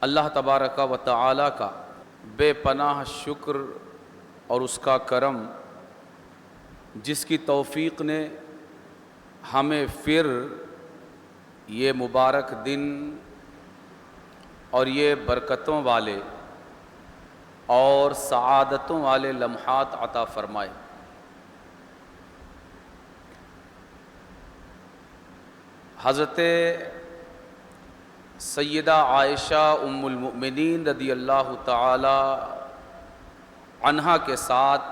اللہ تبارک و تعالی کا بے پناہ شکر اور اس کا کرم جس کی توفیق نے ہمیں پھر یہ مبارک دن اور یہ برکتوں والے اور سعادتوں والے لمحات عطا فرمائے۔ حضرت سیدہ عائشہ ام المؤمنین رضی اللہ تعالی عنہا کے ساتھ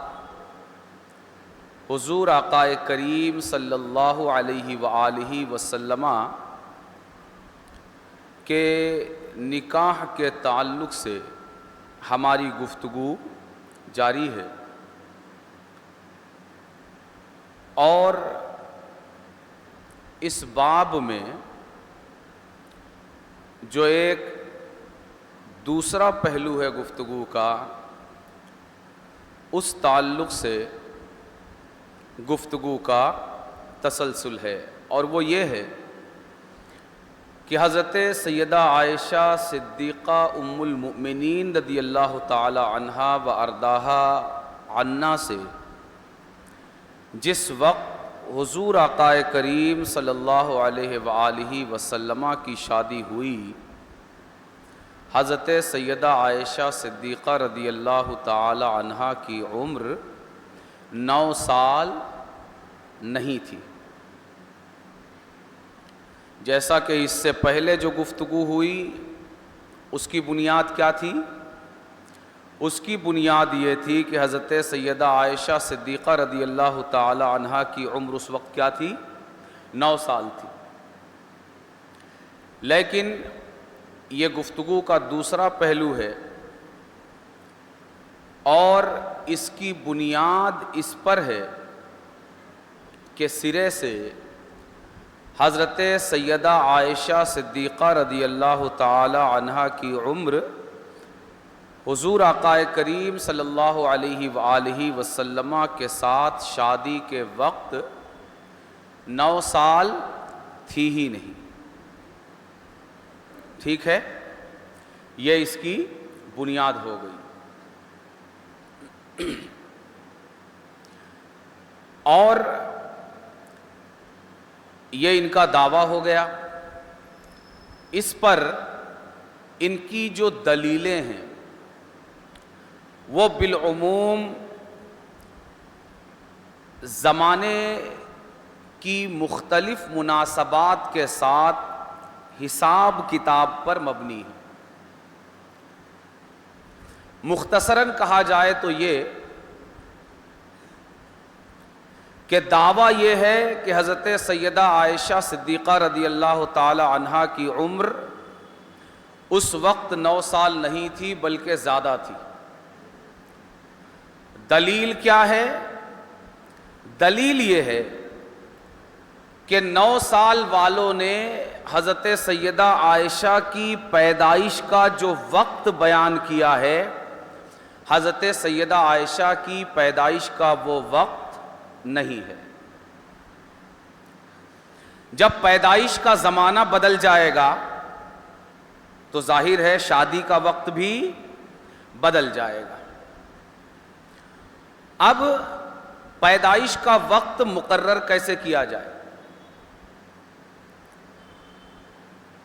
حضور آقا کریم صلی اللہ علیہ وآلہ وسلم کے نکاح کے تعلق سے ہماری گفتگو جاری ہے، اور اس باب میں جو ایک دوسرا پہلو ہے گفتگو کا، اس تعلق سے گفتگو کا تسلسل ہے، اور وہ یہ ہے کہ حضرت سیدہ عائشہ صدیقہ ام المؤمنین رضی اللہ تعالی عنہا و ارضاہا عنا سے جس وقت حضور آقا کریم صلی اللہ علیہ وآلہ وسلم کی شادی ہوئی، حضرت سیدہ عائشہ صدیقہ رضی اللہ تعالی عنہا کی عمر 9 سال نہیں تھی، جیسا کہ اس سے پہلے جو گفتگو ہوئی اس کی بنیاد کیا تھی؟ اس کی بنیاد یہ تھی کہ حضرت سیدہ عائشہ صدیقہ رضی اللہ تعالی عنہا کی عمر اس وقت کیا تھی؟ 9 سال تھی۔ لیکن یہ گفتگو کا دوسرا پہلو ہے، اور اس کی بنیاد اس پر ہے کہ سرے سے حضرت سیدہ عائشہ صدیقہ رضی اللہ تعالی عنہا کی عمر حضور آقا کریم صلی اللہ علیہ وآلہ وسلم کے ساتھ شادی کے وقت 9 سال تھی ہی نہیں۔ ٹھیک ہے، یہ اس کی بنیاد ہو گئی۔ اور یہ ان کا دعویٰ ہو گیا، اس پر ان کی جو دلیلیں ہیں وہ بالعموم زمانے کی مختلف مناسبات کے ساتھ حساب کتاب پر مبنی ہے۔ مختصراً کہا جائے تو یہ کہ دعویٰ یہ ہے کہ حضرت سیدہ عائشہ صدیقہ رضی اللہ تعالی عنہا کی عمر اس وقت 9 سال نہیں تھی بلکہ زیادہ تھی۔ دلیل کیا ہے؟ دلیل یہ ہے کہ 9 سال والوں نے حضرت سیدہ عائشہ کی پیدائش کا جو وقت بیان کیا ہے، حضرت سیدہ عائشہ کی پیدائش کا وہ وقت نہیں ہے۔ جب پیدائش کا زمانہ بدل جائے گا تو ظاہر ہے شادی کا وقت بھی بدل جائے گا۔ اب پیدائش کا وقت مقرر کیسے کیا جائے؟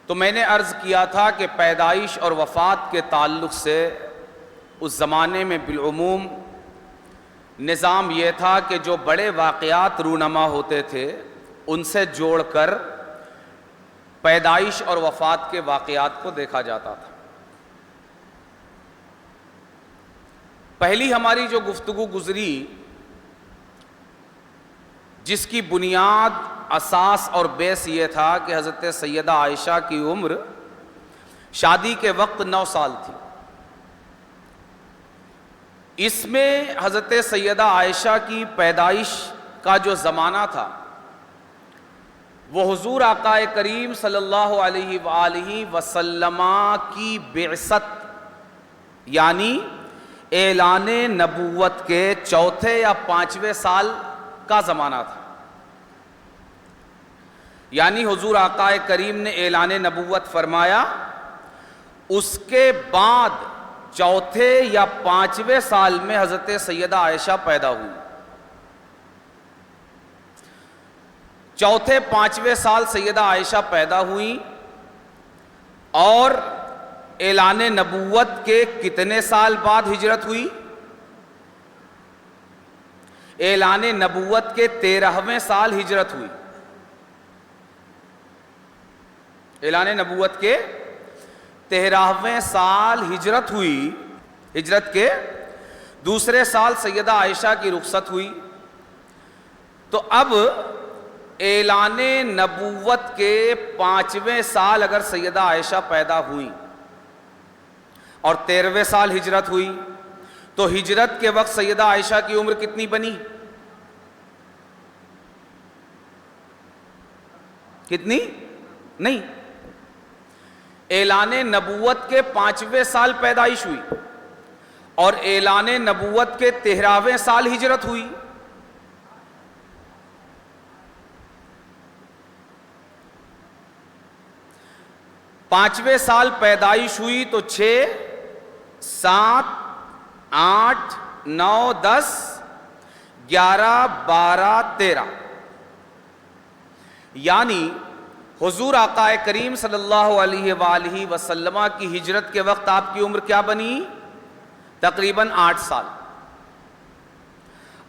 تو میں نے عرض کیا تھا کہ پیدائش اور وفات کے تعلق سے اس زمانے میں بالعموم نظام یہ تھا کہ جو بڑے واقعات رونما ہوتے تھے ان سے جوڑ کر پیدائش اور وفات کے واقعات کو دیکھا جاتا تھا۔ پہلی ہماری جو گفتگو گزری، جس کی بنیاد، اساس اور بیس یہ تھا کہ حضرت سیدہ عائشہ کی عمر شادی کے وقت 9 سال تھی، اس میں حضرت سیدہ عائشہ کی پیدائش کا جو زمانہ تھا وہ حضور آقا کریم صلی اللہ علیہ وآلہ وسلم کی بعثت یعنی اعلان نبوت کے 4 یا 5ویں سال کا زمانہ تھا۔ یعنی حضور آقا کریم نے اعلان نبوت فرمایا اس کے بعد چوتھے یا پانچویں سال میں حضرت سیدہ عائشہ پیدا ہوئی. چوتھے پانچویں سال سیدہ عائشہ پیدا ہوئی اور اعلان نبوت کے کتنے سال بعد ہجرت ہوئی؟ اعلان نبوت کے 13ویں سال ہجرت ہوئی. اعلان نبوت کے 13ویں سال ہجرت ہوئی. ہجرت کے دوسرے سال سیدہ عائشہ کی رخصت ہوئی. تو اب اعلان نبوت کے 5ویں سال اگر سیدہ عائشہ پیدا ہوئی اور 13ویں سال ہجرت ہوئی تو ہجرت کے وقت سیدہ عائشہ کی عمر کتنی بنی؟ کتنی؟ نہیں، اعلان نبوت کے 5ویں سال پیدائش ہوئی اور اعلان نبوت کے 13ویں سال ہجرت ہوئی. پانچویں سال پیدائش ہوئی تو 6 7 8 9 10 11 12 13 یعنی حضور آقا کریم صلی اللہ علیہ وآلہ وسلم کی ہجرت کے وقت آپ کی عمر کیا بنی؟ تقریباً 8 سال.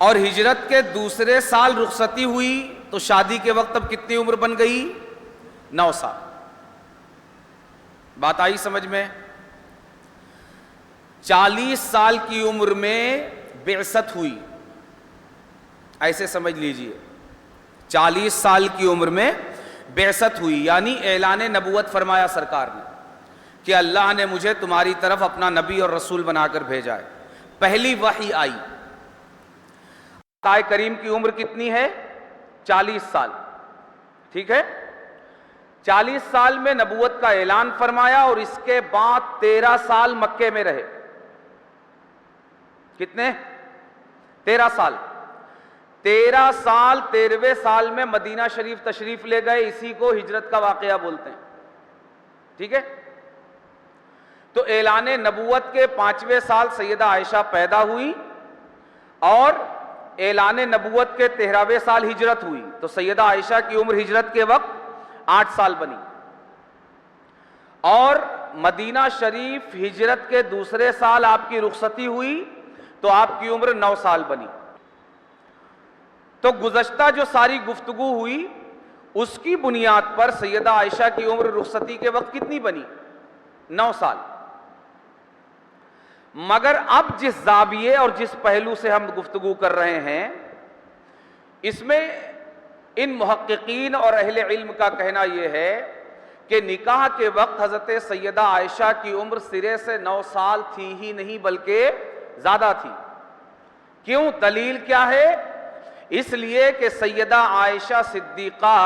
اور ہجرت کے دوسرے سال رخصتی ہوئی تو شادی کے وقت اب کتنی عمر بن گئی؟ 9 سال. بات آئی سمجھ میں؟ 40 سال کی عمر میں بعثت ہوئی. ایسے سمجھ لیجئے 40 سال کی عمر میں بعثت ہوئی، یعنی اعلان نبوت فرمایا سرکار نے کہ اللہ نے مجھے تمہاری طرف اپنا نبی اور رسول بنا کر بھیجا ہے. پہلی وحی آئی. آقا کریم کی عمر کتنی ہے؟ 40 سال. ٹھیک ہے، 40 سال میں نبوت کا اعلان فرمایا اور اس کے بعد 13 سال مکے میں رہے. کتنے؟ 13 سال. 13 سال 13ویں سال میں مدینہ شریف تشریف لے گئے. اسی کو ہجرت کا واقعہ بولتے ہیں. ٹھیک ہے، تو اعلان نبوت کے 5ویں سال سیدہ عائشہ پیدا ہوئی اور اعلان نبوت کے 13ویں سال ہجرت ہوئی تو سیدہ عائشہ کی عمر ہجرت کے وقت 8 سال بنی. اور مدینہ شریف ہجرت کے دوسرے سال آپ کی رخصتی ہوئی تو آپ کی عمر 9 سال بنی. تو گزشتہ جو ساری گفتگو ہوئی اس کی بنیاد پر سیدہ عائشہ کی عمر رخصتی کے وقت کتنی بنی؟ 9 سال. مگر اب جس زاویے اور جس پہلو سے ہم گفتگو کر رہے ہیں اس میں ان محققین اور اہل علم کا کہنا یہ ہے کہ نکاح کے وقت حضرت سیدہ عائشہ کی عمر سرے سے 9 سال تھی ہی نہیں بلکہ زیادہ تھی. کیوں؟ دلیل کیا ہے؟ اس لیے کہ سیدہ عائشہ صدیقہ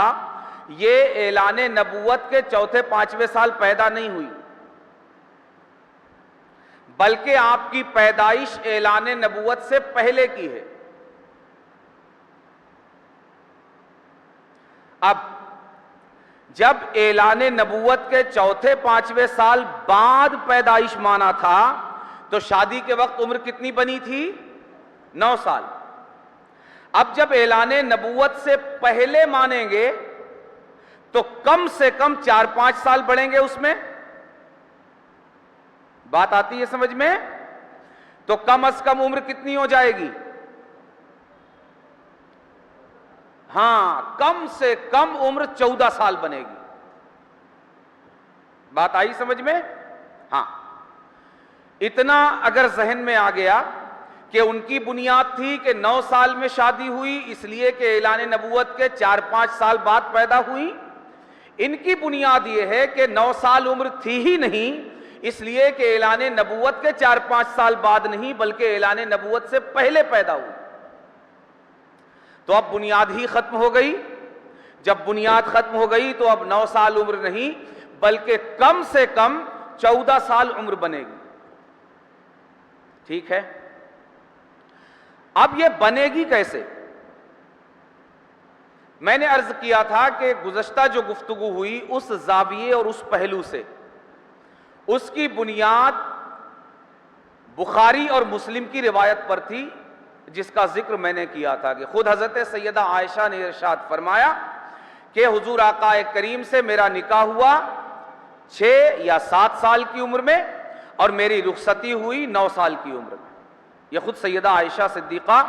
یہ اعلان نبوت کے چوتھے 5ویں سال پیدا نہیں ہوئی بلکہ آپ کی پیدائش اعلان نبوت سے پہلے کی ہے. اب جب اعلان نبوت کے چوتھے 5ویں سال بعد پیدائش مانا تھا تو شادی کے وقت عمر کتنی بنی تھی؟ 9 سال. اب جب اعلان نبوت سے پہلے مانیں گے تو کم سے کم 4-5 سال بڑھیں گے اس میں. بات آتی ہے سمجھ میں؟ تو کم از کم عمر کتنی ہو جائے گی؟ ہاں، کم سے کم عمر 14 سال بنے گی. بات آئی سمجھ میں؟ ہاں، اتنا اگر ذہن میں آ گیا کہ ان کی بنیاد تھی کہ 9 سال میں شادی ہوئی اس لیے کہ اعلان نبوت کے 4-5 سال بعد پیدا ہوئی. ان کی بنیاد یہ ہے کہ 9 سال عمر تھی ہی نہیں اس لیے کہ اعلان نبوت کے 4-5 سال بعد نہیں بلکہ اعلان نبوت سے پہلے پیدا ہوئی. تو اب بنیاد ہی ختم ہو گئی. جب بنیاد ختم ہو گئی تو اب 9 سال عمر نہیں بلکہ کم سے کم 14 سال عمر بنے گی. ٹھیک ہے، اب یہ بنے گی کیسے؟ میں نے عرض کیا تھا کہ گزشتہ جو گفتگو ہوئی اس زاویے اور اس پہلو سے اس کی بنیاد بخاری اور مسلم کی روایت پر تھی، جس کا ذکر میں نے کیا تھا کہ خود حضرت سیدہ عائشہ نے ارشاد فرمایا کہ حضور آقا کریم سے میرا نکاح ہوا 6 یا 7 سال کی عمر میں، اور میری رخصتی ہوئی 9 سال کی عمر میں۔ یہ خود سیدہ عائشہ صدیقہ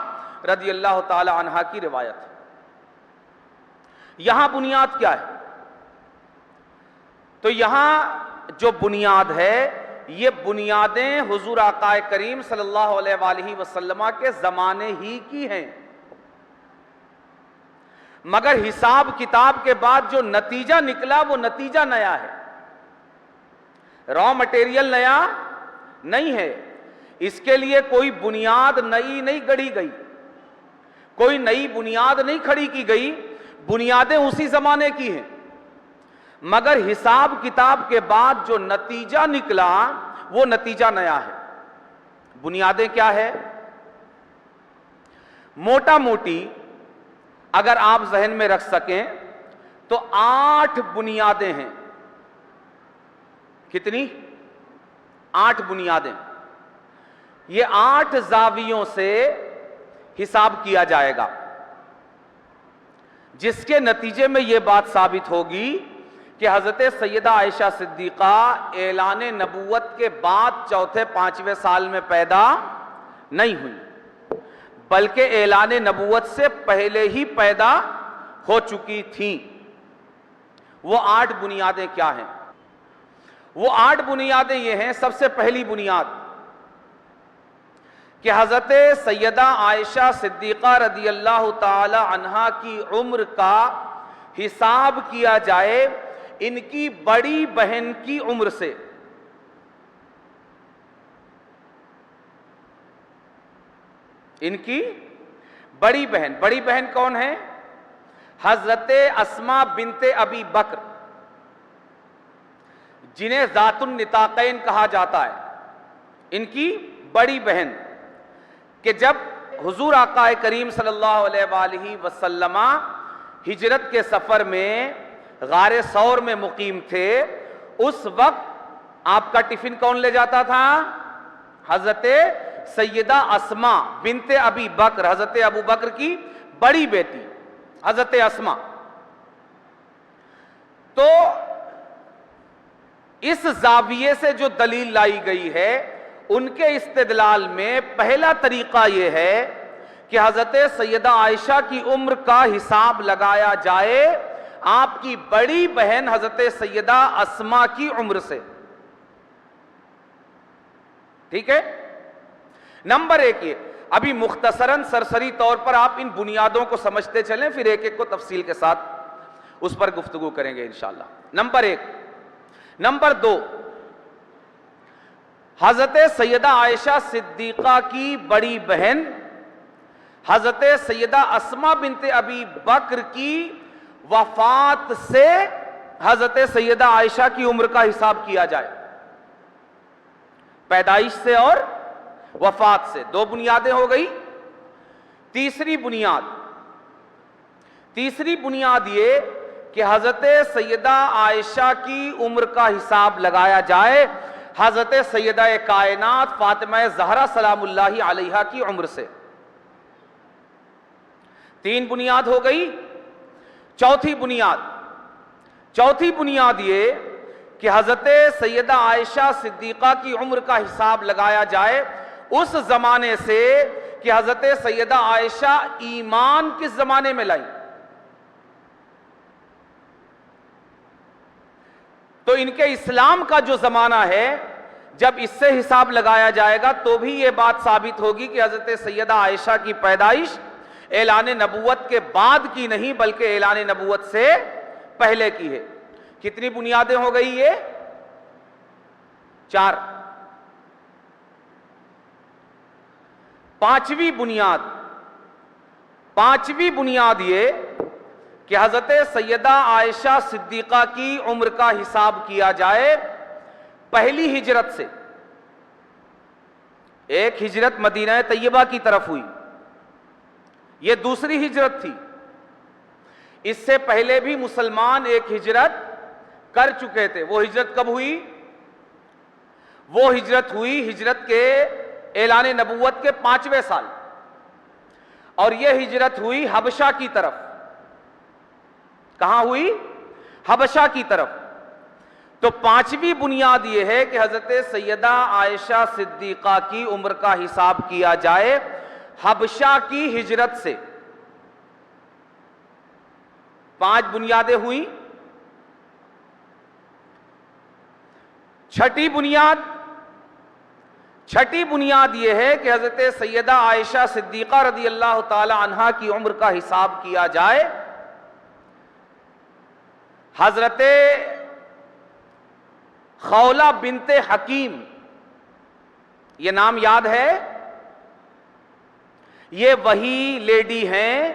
رضی اللہ تعالی عنہا کی روایت ہے۔ یہاں بنیاد کیا ہے؟ تو یہاں جو بنیاد ہے، یہ بنیادیں حضور آقا کریم صلی اللہ علیہ وآلہ وسلم کے زمانے ہی کی ہیں، مگر حساب کتاب کے بعد جو نتیجہ نکلا وہ نتیجہ نیا ہے، را مٹیریل نیا نہیں ہے۔ اس کے لیے کوئی بنیاد نئی نہیں گڑھی گئی، کوئی نئی بنیاد نہیں کھڑی کی گئی، بنیادیں اسی زمانے کی ہیں، مگر حساب کتاب کے بعد جو نتیجہ نکلا وہ نتیجہ نیا ہے۔ بنیادیں کیا ہے؟ موٹا موٹی اگر آپ ذہن میں رکھ سکیں تو 8 بنیادیں ہیں۔ کتنی؟ 8 بنیادیں۔ یہ 8 زاویوں سے حساب کیا جائے گا، جس کے نتیجے میں یہ بات ثابت ہوگی کہ حضرت سیدہ عائشہ صدیقہ اعلان نبوت کے بعد 4-5ویں سال میں پیدا نہیں ہوئی، بلکہ اعلان نبوت سے پہلے ہی پیدا ہو چکی تھیں۔ وہ 8 بنیادیں کیا ہیں؟ وہ 8 بنیادیں یہ ہیں۔ سب سے پہلی بنیاد کہ حضرت سیدہ عائشہ صدیقہ رضی اللہ تعالی عنہا کی عمر کا حساب کیا جائے ان کی بڑی بہن کی عمر سے۔ ان کی بڑی بہن کون ہے؟ حضرت اسماء بنت ابی بکر، جنہیں ذات النطاقین کہا جاتا ہے۔ ان کی بڑی بہن کہ جب حضور آقا کریم صلی اللہ علیہ وآلہ وسلم ہجرت کے سفر میں غار ثور میں مقیم تھے، اس وقت آپ کا ٹفن کون لے جاتا تھا؟ حضرت سیدہ اسماء بنت ابی بکر، حضرت ابو بکر کی بڑی بیٹی حضرت اسماء۔ تو اس زاویے سے جو دلیل لائی گئی ہے، ان کے استدلال میں پہلا طریقہ یہ ہے کہ حضرت سیدہ عائشہ کی عمر کا حساب لگایا جائے آپ کی بڑی بہن حضرت سیدہ اسماء کی عمر سے۔ ٹھیک ہے؟ نمبر 1 یہ ابھی مختصراً سرسری طور پر آپ ان بنیادوں کو سمجھتے چلیں، پھر ایک ایک کو تفصیل کے ساتھ اس پر گفتگو کریں گے انشاءاللہ۔ نمبر 1۔ نمبر 2، حضرت سیدہ عائشہ صدیقہ کی بڑی بہن حضرت سیدہ اسماء بنت ابی بکر کی وفات سے حضرت سیدہ عائشہ کی عمر کا حساب کیا جائے، پیدائش سے اور وفات سے۔ 2 بنیادیں ہو گئی۔ تیسری بنیاد یہ کہ حضرت سیدہ عائشہ کی عمر کا حساب لگایا جائے حضرت سیدہ کائنات فاطمہ زہرا سلام اللہ علیہا کی عمر سے۔ 3 بنیاد ہو گئی۔ چوتھی بنیاد یہ کہ حضرت سیدہ عائشہ صدیقہ کی عمر کا حساب لگایا جائے اس زمانے سے کہ حضرت سیدہ عائشہ ایمان کس زمانے میں لائی۔ تو ان کے اسلام کا جو زمانہ ہے، جب اس سے حساب لگایا جائے گا تو بھی یہ بات ثابت ہوگی کہ حضرت سیدہ عائشہ کی پیدائش اعلان نبوت کے بعد کی نہیں بلکہ اعلان نبوت سے پہلے کی ہے۔ کتنی بنیادیں ہو گئی یہ؟ 4۔ 5ویں بنیاد یہ کہ حضرت سیدہ عائشہ صدیقہ کی عمر کا حساب کیا جائے پہلی ہجرت سے۔ ایک ہجرت مدینہ طیبہ کی طرف ہوئی، یہ دوسری ہجرت تھی۔ اس سے پہلے بھی مسلمان ایک ہجرت کر چکے تھے۔ وہ ہجرت کب ہوئی؟ وہ ہجرت ہوئی ہجرت کے اعلان نبوت کے 5ویں سال، اور یہ ہجرت ہوئی حبشہ کی طرف۔ کہاں ہوئی؟ حبشہ کی طرف۔ تو 5ویں بنیاد یہ ہے کہ حضرت سیدہ عائشہ صدیقہ کی عمر کا حساب کیا جائے حبشہ کی ہجرت سے۔ 5 بنیادیں ہوئیں۔ چھٹی بنیاد یہ ہے کہ حضرت سیدہ عائشہ صدیقہ رضی اللہ تعالی عنہا کی عمر کا حساب کیا جائے حضرت خولہ بنت حکیم، یہ نام یاد ہے؟ یہ وہی لیڈی ہیں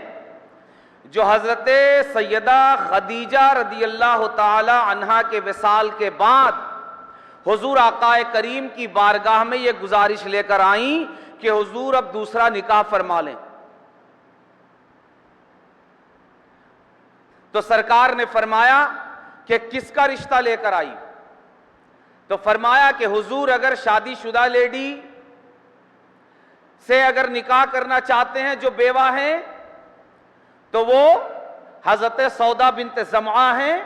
جو حضرت سیدہ خدیجہ رضی اللہ تعالی عنہا کے وصال کے بعد حضور آقا کریم کی بارگاہ میں یہ گزارش لے کر آئیں کہ حضور اب دوسرا نکاح فرما لیں۔ تو سرکار نے فرمایا کہ کس کا رشتہ لے کر آئی؟ تو فرمایا کہ حضور اگر شادی شدہ لیڈی سے اگر نکاح کرنا چاہتے ہیں جو بیوہ ہیں تو وہ حضرت سودا بنت زمعہ ہیں،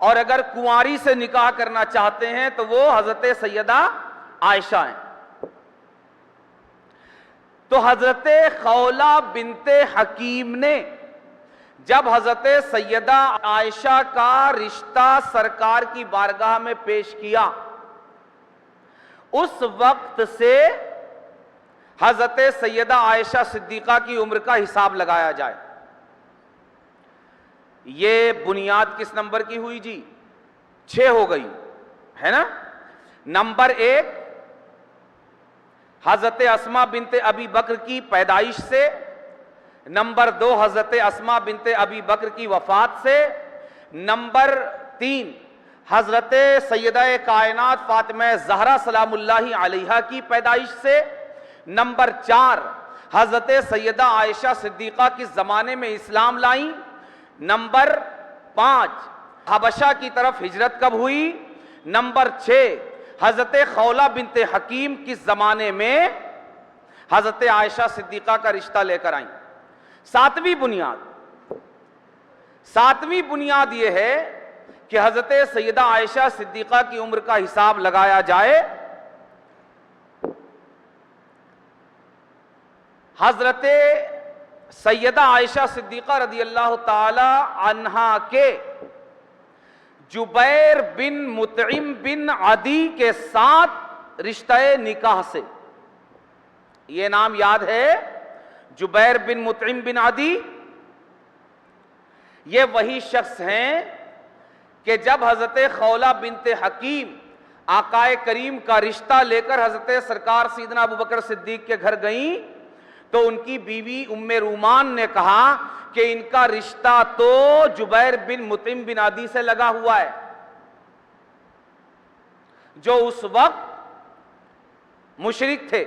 اور اگر کنواری سے نکاح کرنا چاہتے ہیں تو وہ حضرت سیدہ عائشہ ہیں۔ تو حضرت خولہ بنت حکیم نے جب حضرت سیدہ عائشہ کا رشتہ سرکار کی بارگاہ میں پیش کیا، اس وقت سے حضرت سیدہ عائشہ صدیقہ کی عمر کا حساب لگایا جائے۔ یہ بنیاد کس نمبر کی ہوئی جی؟ 6 ہو گئی ہے نا۔ نمبر 1 حضرت اسماء بنت ابی بکر کی پیدائش سے، نمبر 2 حضرت اسماء بنت ابی بکر کی وفات سے، نمبر 3 حضرت سیدہ کائنات فاطمہ زہرا سلام اللہ علیہا کی پیدائش سے، نمبر 4 حضرت سیدہ عائشہ صدیقہ کے زمانے میں اسلام لائیں، نمبر 5 حبشہ کی طرف ہجرت کب ہوئی، نمبر 6 حضرت خولہ بنت حکیم کے زمانے میں حضرت عائشہ صدیقہ کا رشتہ لے کر آئیں۔ 7ویں بنیاد یہ ہے کہ حضرت سیدہ عائشہ صدیقہ کی عمر کا حساب لگایا جائے حضرت سیدہ عائشہ صدیقہ رضی اللہ تعالی عنہا کے جبیر بن مطعم بن عدی کے ساتھ رشتہ نکاح سے۔ یہ نام یاد ہے؟ جبیر بن مطعم بن عدی، یہ وہی شخص ہیں کہ جب حضرت خولہ بنت حکیم آقا کریم کا رشتہ لے کر حضرت سرکار سیدنا ابوبکر صدیق کے گھر گئیں تو ان کی بیوی ام رومان نے کہا کہ ان کا رشتہ تو جبیر بن مطعم بن عدی سے لگا ہوا ہے، جو اس وقت مشرک تھے۔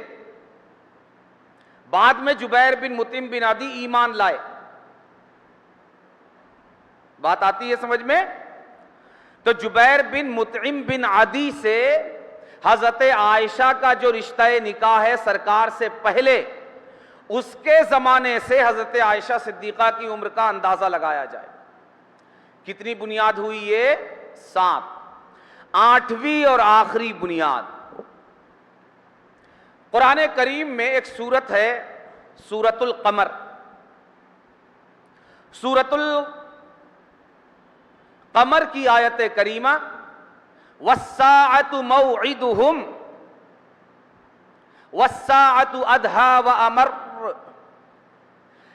بعد میں جبیر بن مطعم بن عدی ایمان لائے۔ بات آتی ہے سمجھ میں؟ تو جبیر بن مطعم بن عدی سے حضرت عائشہ کا جو رشتہ نکاح ہے سرکار سے پہلے، اس کے زمانے سے حضرت عائشہ صدیقہ کی عمر کا اندازہ لگایا جائے۔ کتنی بنیاد ہوئی یہ؟ 7۔ 8ویں اور آخری بنیاد، قرآن کریم میں ایک سورت ہے سورۃ القمر۔ سورۃ القمر کی آیت کریمہ وَالسَّاعَةُ مَوْعِدُهُمْ وَالسَّاعَةُ أَدْهَىٰ وَأَمَرُّ،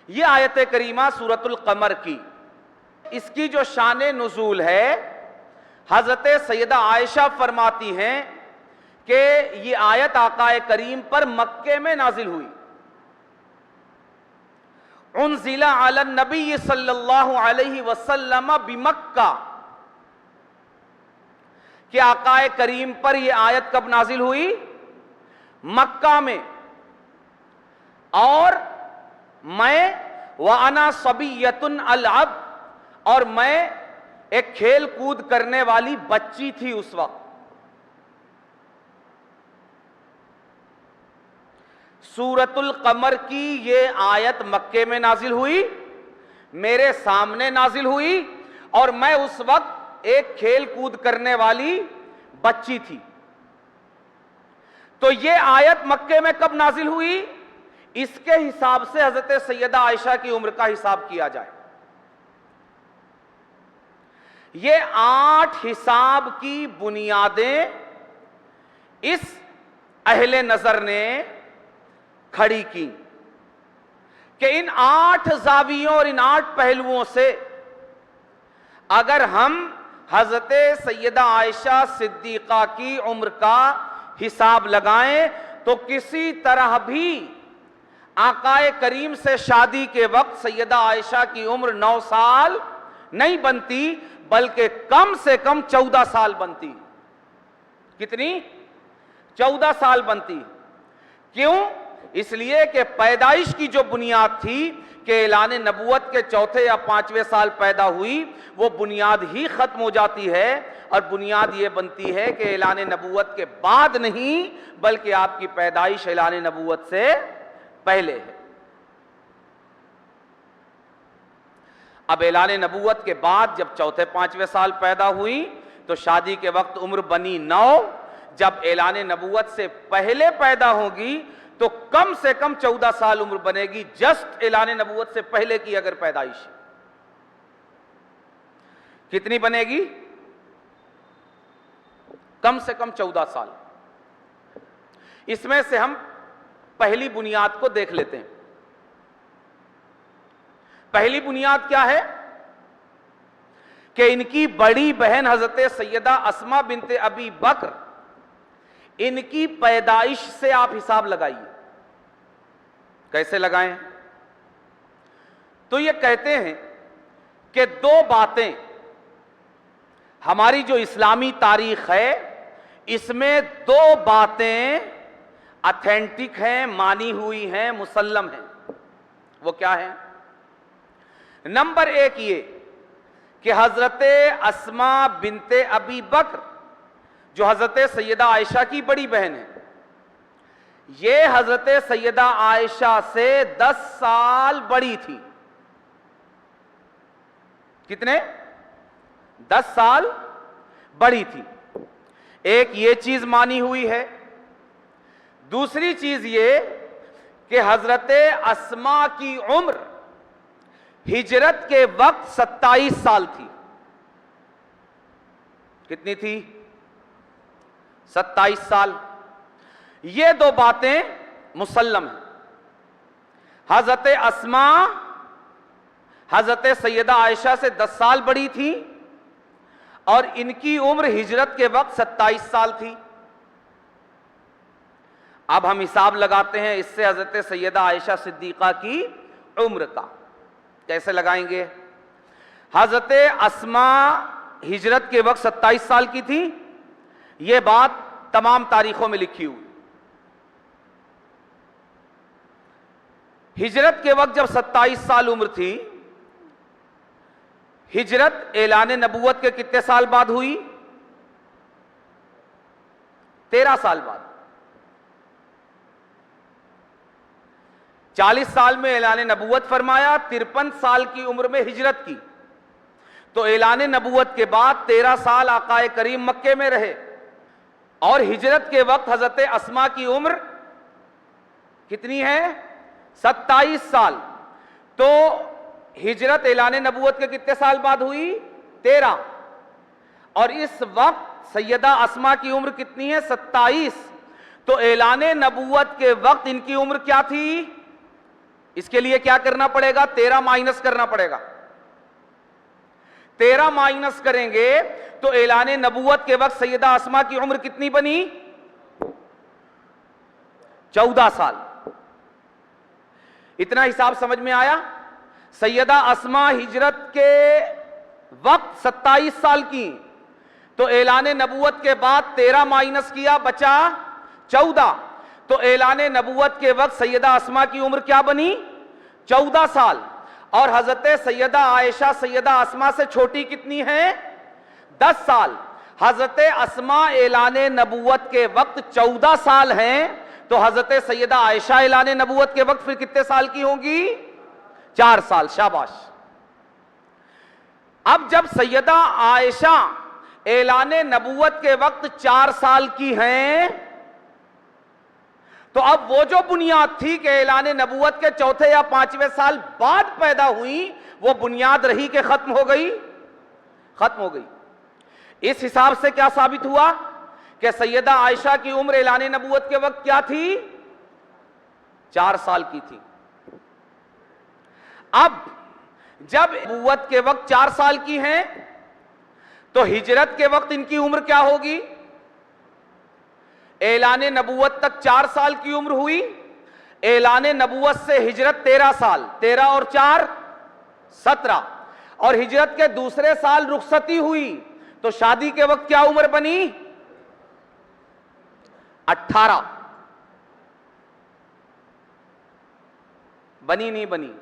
یہ آیت کریمہ سورۃ القمر کی، اس کی جو شان نزول ہے حضرت سیدہ عائشہ فرماتی ہیں کہ یہ آیت آقا کریم پر مکے میں نازل ہوئی۔ انزل علی النبی صلی اللہ علیہ وسلم بمکہ، کہ آقا کریم پر یہ آیت کب نازل ہوئی؟ مکہ میں۔ اور میں وَأَنَا صَبِيَّةٌ أَلْعَبُ، اور میں ایک کھیل کود کرنے والی بچی تھی اس وقت۔ سورۃ القمر کی یہ آیت مکے میں نازل ہوئی، میرے سامنے نازل ہوئی، اور میں اس وقت ایک کھیل کود کرنے والی بچی تھی۔ تو یہ آیت مکے میں کب نازل ہوئی؟ اس کے حساب سے حضرت سیدہ عائشہ کی عمر کا حساب کیا جائے۔ یہ 8 حساب کی بنیادیں اس اہل نظر نے کھڑی کی کہ ان 8 زاویوں اور ان 8 پہلوؤں سے اگر ہم حضرت سیدہ عائشہ صدیقہ کی عمر کا حساب لگائیں تو کسی طرح بھی آقا کریم سے شادی کے وقت سیدہ عائشہ کی عمر 9 سال نہیں بنتی، بلکہ کم سے کم 14 سال بنتی۔ کتنی؟ 14 سال بنتی۔ کیوں؟ اس لیے کہ پیدائش کی جو بنیاد تھی کہ اعلان نبوت کے 4 یا 5ویں سال پیدا ہوئی، وہ بنیاد ہی ختم ہو جاتی ہے، اور بنیاد یہ بنتی ہے کہ اعلان نبوت کے بعد نہیں بلکہ آپ کی پیدائش اعلان نبوت سے پہلے ہے۔ اب اعلان نبوت کے بعد جب 4-5ویں سال پیدا ہوئی تو شادی کے وقت عمر بنی 9، جب اعلان نبوت سے پہلے پیدا ہوگی تو کم سے کم 14 سال عمر بنے گی، جسٹ اعلان نبوت سے پہلے کی اگر پیدائش۔ کتنی بنے گی؟ کم سے کم 14 سال۔ اس میں سے ہم پہلی بنیاد کو دیکھ لیتے ہیں۔ پہلی بنیاد کیا ہے؟ کہ ان کی بڑی بہن حضرت سیدہ اسماء بنت ابی بکر، ان کی پیدائش سے آپ حساب لگائیے۔ کیسے لگائیں؟ تو یہ کہتے ہیں کہ 2 باتیں ہماری جو اسلامی تاریخ ہے اس میں 2 باتیں اتھینٹک ہیں، مانی ہوئی ہیں، مسلم ہیں۔ وہ کیا ہیں؟ نمبر 1 یہ کہ حضرت اسماء بنت ابی بکر جو حضرت سیدہ عائشہ کی بڑی بہن ہے، یہ حضرت سیدہ عائشہ سے 10 سال بڑی تھی۔ کتنے؟ 10 سال بڑی تھی۔ ایک یہ چیز مانی ہوئی ہے۔ دوسری چیز یہ کہ حضرت اسماء کی عمر ہجرت کے وقت 27 سال تھی۔ کتنی تھی؟ 27 سال۔ یہ 2 باتیں مسلم ہیں۔ حضرت اسماء حضرت سیدہ عائشہ سے 10 سال بڑی تھی اور ان کی عمر ہجرت کے وقت 27 سال تھی۔ اب ہم حساب لگاتے ہیں اس سے حضرت سیدہ عائشہ صدیقہ کی عمر کا۔ کیسے لگائیں گے؟ حضرت اسماء ہجرت کے وقت 27 سال کی تھی، یہ بات تمام تاریخوں میں لکھی ہوئی۔ ہجرت کے وقت جب 27 سال عمر تھی، ہجرت اعلان نبوت کے کتنے سال بعد ہوئی؟ 13 سال بعد۔ 40 سال میں اعلان نبوت فرمایا، 53 سال کی عمر میں ہجرت کی، تو اعلان نبوت کے بعد 13 سال آقا کریم مکے میں رہے، اور ہجرت کے وقت حضرت اسماء کی عمر کتنی ہے؟ 27 سال۔ تو ہجرت اعلان نبوت کے کتنے سال بعد ہوئی؟ 13، اور اس وقت سیدہ اسماء کی عمر کتنی ہے؟ 27۔ تو اعلان نبوت کے وقت ان کی عمر کیا تھی؟ اس کے لیے کیا کرنا پڑے گا؟ 13 مائنس کرنا پڑے گا۔ 13 مائنس کریں گے تو اعلان نبوت کے وقت سیدہ اسماء کی عمر کتنی بنی؟ 14 سال۔ اتنا حساب سمجھ میں آیا؟ سیدہ اسماء ہجرت کے وقت 27 سال کی، تو اعلان نبوت کے بعد 13 مائنس کیا، بچا 14۔ تو اعلان نبوت کے وقت سیدہ اسماء کی عمر کیا بنی؟ 14 سال۔ اور حضرت سیدہ عائشہ سیدہ اسماء سے چھوٹی کتنی ہے؟ 10 سال۔ حضرت اسماء اعلان نبوت کے وقت 14 سال ہیں، تو حضرت سیدہ عائشہ اعلان نبوت کے وقت پھر کتنے سال کی ہوں گی؟ 4 سال. شاباش. اب جب سیدہ عائشہ اعلان نبوت کے وقت 4 سال کی ہیں تو اب وہ جو بنیاد تھی کہ اعلان نبوت کے 4 یا 5ویں سال بعد پیدا ہوئی، وہ بنیاد رہی کہ ختم ہو گئی؟ ختم ہو گئی. اس حساب سے کیا ثابت ہوا کہ سیدہ عائشہ کی عمر اعلان نبوت کے وقت کیا تھی؟ 4 سال کی تھی. اب جب نبوت کے وقت 4 سال کی ہیں تو ہجرت کے وقت ان کی عمر کیا ہوگی؟ اعلان نبوت تک 4 سال کی عمر ہوئی، اعلان نبوت سے ہجرت 13 سال، 13 اور 4 17، اور ہجرت کے دوسرے سال رخصتی ہوئی تو شادی کے وقت کیا عمر بنی؟ 18. بنی نہیں بنی؟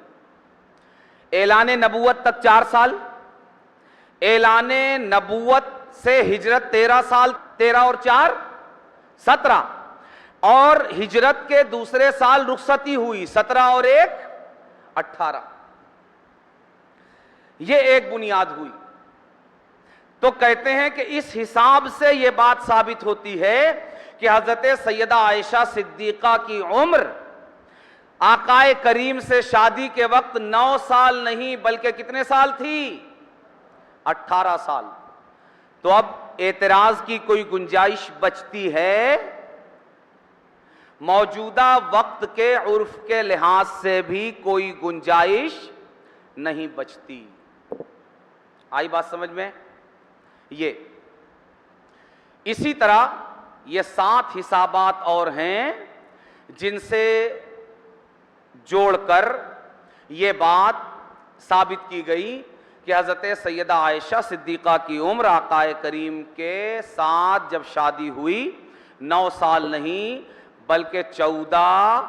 اعلان نبوت تک 4 سال، اعلان نبوت سے ہجرت 13 سال، 13 اور 4 17، اور ہجرت کے دوسرے سال رخصتی ہوئی 17 اور 1 18. یہ ایک بنیاد ہوئی. تو کہتے ہیں کہ اس حساب سے یہ بات ثابت ہوتی ہے کہ حضرت سیدہ عائشہ صدیقہ کی عمر آقا کریم سے شادی کے وقت 9 سال نہیں بلکہ کتنے سال تھی؟ 18 سال. تو اب اعتراض کی کوئی گنجائش بچتی ہے؟ موجودہ وقت کے عرف کے لحاظ سے بھی کوئی گنجائش نہیں بچتی. آئی بات سمجھ میں؟ یہ اسی طرح یہ 7 حسابات اور ہیں جن سے جوڑ کر یہ بات ثابت کی گئی کہ حضرت سیدہ عائشہ صدیقہ کی عمر آقا کریم کے ساتھ جب شادی ہوئی 9 سال نہیں بلکہ 14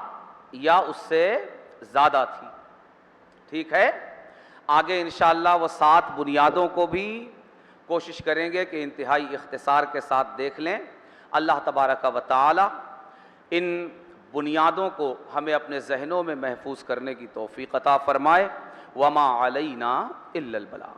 یا اس سے زیادہ تھی. ٹھیک ہے؟ آگے انشاءاللہ وہ 7 بنیادوں کو بھی کوشش کریں گے کہ انتہائی اختصار کے ساتھ دیکھ لیں. اللہ تبارک و تعالی ان بنیادوں کو ہمیں اپنے ذہنوں میں محفوظ کرنے کی توفیق عطا فرمائے. وما علینا الا البلاغ.